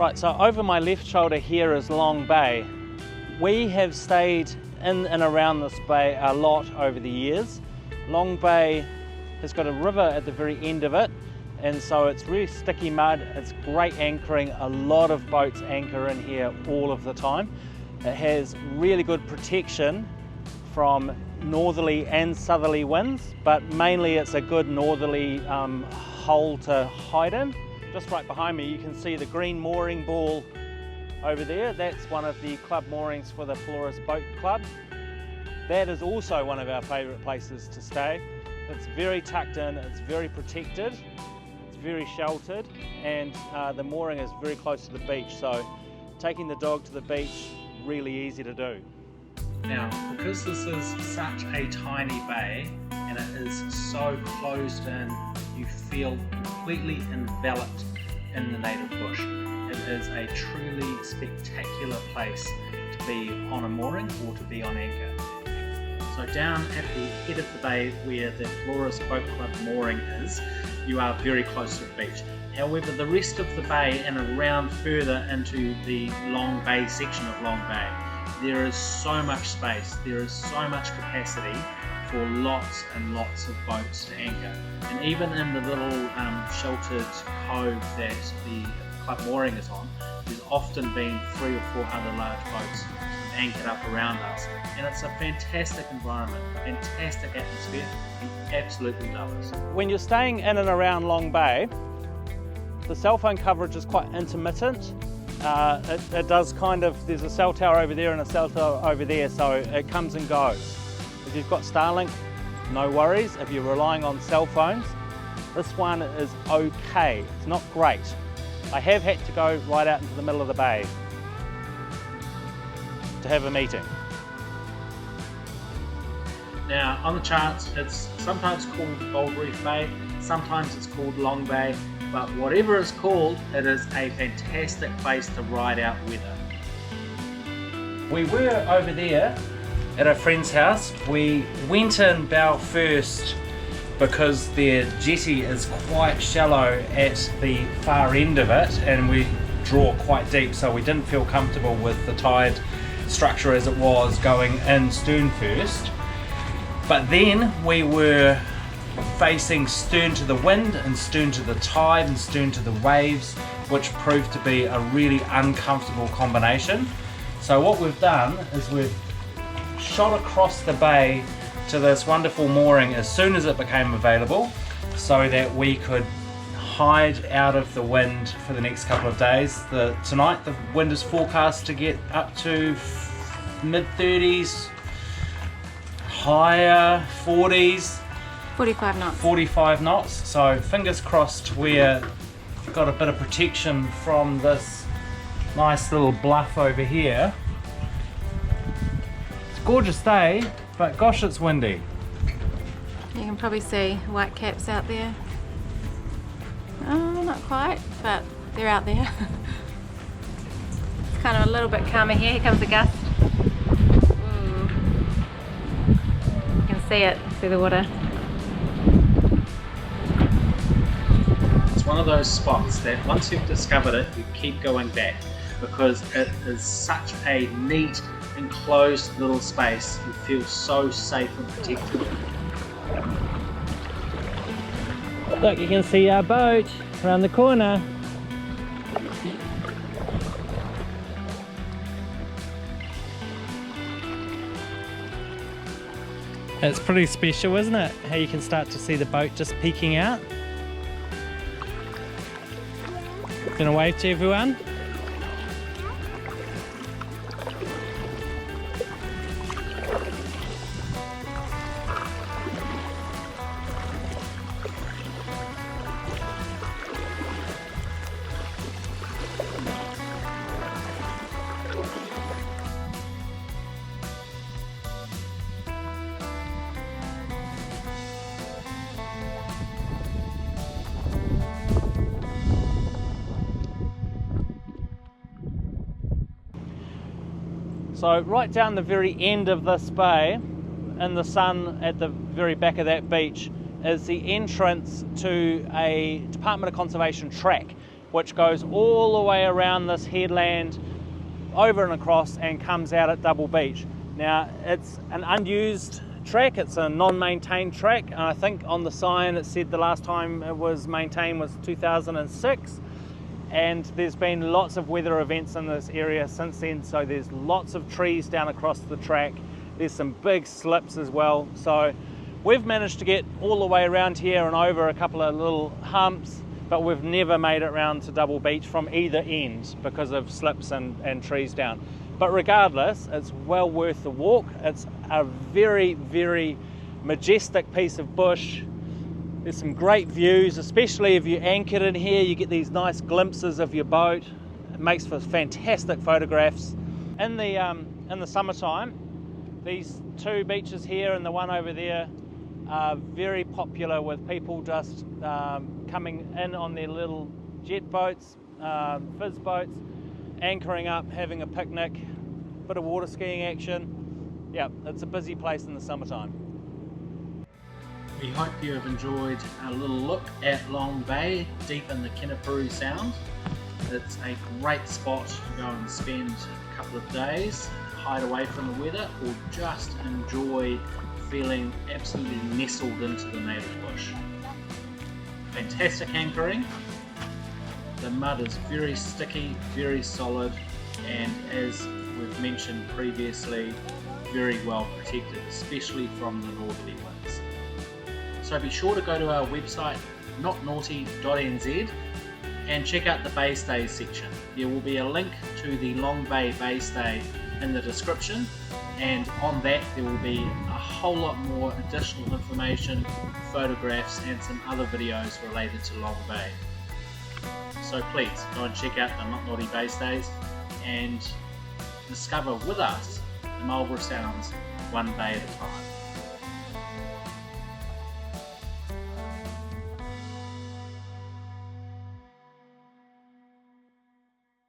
Right, so over my left shoulder here is Long Bay. We have stayed in and around this bay a lot over the years. Long Bay has got a river at the very end of it, and so it's really sticky mud. It's great anchoring. A lot of boats anchor in here all of the time. It has really good protection from northerly and southerly winds, but mainly it's a good northerly hole to hide in. Just right behind me you can see the green mooring ball over there. That's one of the club moorings for the Pelorus Boat Club. That is also one of our favourite places to stay. It's very tucked in, it's very protected, it's very sheltered, and the mooring is very close to the beach, so taking the dog to the beach, really easy to do. Now, because this is such a tiny bay and it is so closed in, you feel completely enveloped in the native bush. It is a truly spectacular place to be on a mooring or to be on anchor. So down at the head of the bay where the Pelorus Boat Club mooring is, you are very close to the beach. However, the rest of the bay and around further into the Long Bay section of Long Bay, there is so much space, there is so much capacity for lots and lots of boats to anchor. And even in the little sheltered cove that the club mooring is on, there's often been 3 or 4 other large boats anchored up around us. And it's a fantastic environment, fantastic atmosphere, and absolutely love it. When you're staying in and around Long Bay, the cell phone coverage is quite intermittent. It does kind of, there's a cell tower over there and a cell tower over there, so it comes and goes. If you've got Starlink, no worries. If you're relying on cell phones, this one is okay. It's not great. I have had to go right out into the middle of the bay to have a meeting. Now, on the charts, it's sometimes called Gold Reef Bay, sometimes it's called Long Bay, but whatever it's called, it is a fantastic place to ride out weather. We were over there at a friend's house. We went in bow first because their jetty is quite shallow at the far end of it, and we draw quite deep, so we didn't feel comfortable with the tide structure as it was going in stern first. But then we were facing stern to the wind and stern to the tide and stern to the waves, which proved to be a really uncomfortable combination. So what we've done is we've shot across the bay to this wonderful mooring as soon as it became available, so that we could hide out of the wind for the next couple of days. Tonight the wind is forecast to get up to mid-30s, higher 40s, 45 knots. 45 knots. So fingers crossed we've got a bit of protection from this nice little bluff over here. It's a gorgeous day, but gosh, it's windy. You can probably see white caps out there. Oh, not quite, but they're out there. It's kind of a little bit calmer here. Here comes a gust. Ooh. You can see it through the water. It's one of those spots that once you've discovered it, you keep going back, because it is such a neat, enclosed little space. You feel so safe and protected. Look, you can see our boat around the corner. It's pretty special, isn't it? How you can start to see the boat just peeking out. Gonna wave to everyone. So right down the very end of this bay, in the sun at the very back of that beach, is the entrance to a Department of Conservation track. which goes all the way around this headland, over and across, and comes out at Double Beach. Now, it's an unused track, it's a non-maintained track, and I think on the sign it said the last time it was maintained was 2006, and there's been lots of weather events in this area since then, so there's lots of trees down across the track, there's some big slips as well, so we've managed to get all the way around here and over a couple of little humps, but we've never made it round to Double Beach from either end because of slips and trees down. But regardless, it's well worth the walk. It's a very, very majestic piece of bush. There's some great views, especially if you're anchored in here, you get these nice glimpses of your boat. It makes for fantastic photographs. In the summertime, these two beaches here and the one over there are very popular with people just coming in on their little jet boats, fizz boats, anchoring up, having a picnic, bit of water skiing action. Yeah, it's a busy place in the summertime. We hope you have enjoyed a little look at Long Bay, deep in the Kenepuru Sounds. It's a great spot to go and spend a couple of days, hide away from the weather, or just enjoy feeling absolutely nestled into the native bush. Fantastic anchoring. The mud is very sticky, very solid, and as we've mentioned previously, very well protected, especially from the northerly winds. So be sure to go to our website, knotnauti.nz, and check out the bay stays section. There will be a link to the Long Bay bay stay in the description, and on that there will be a whole lot more additional information, photographs, and some other videos related to Long Bay. So please go and check out the knotnauti bay stays and discover with us the Marlborough Sounds one bay at a time.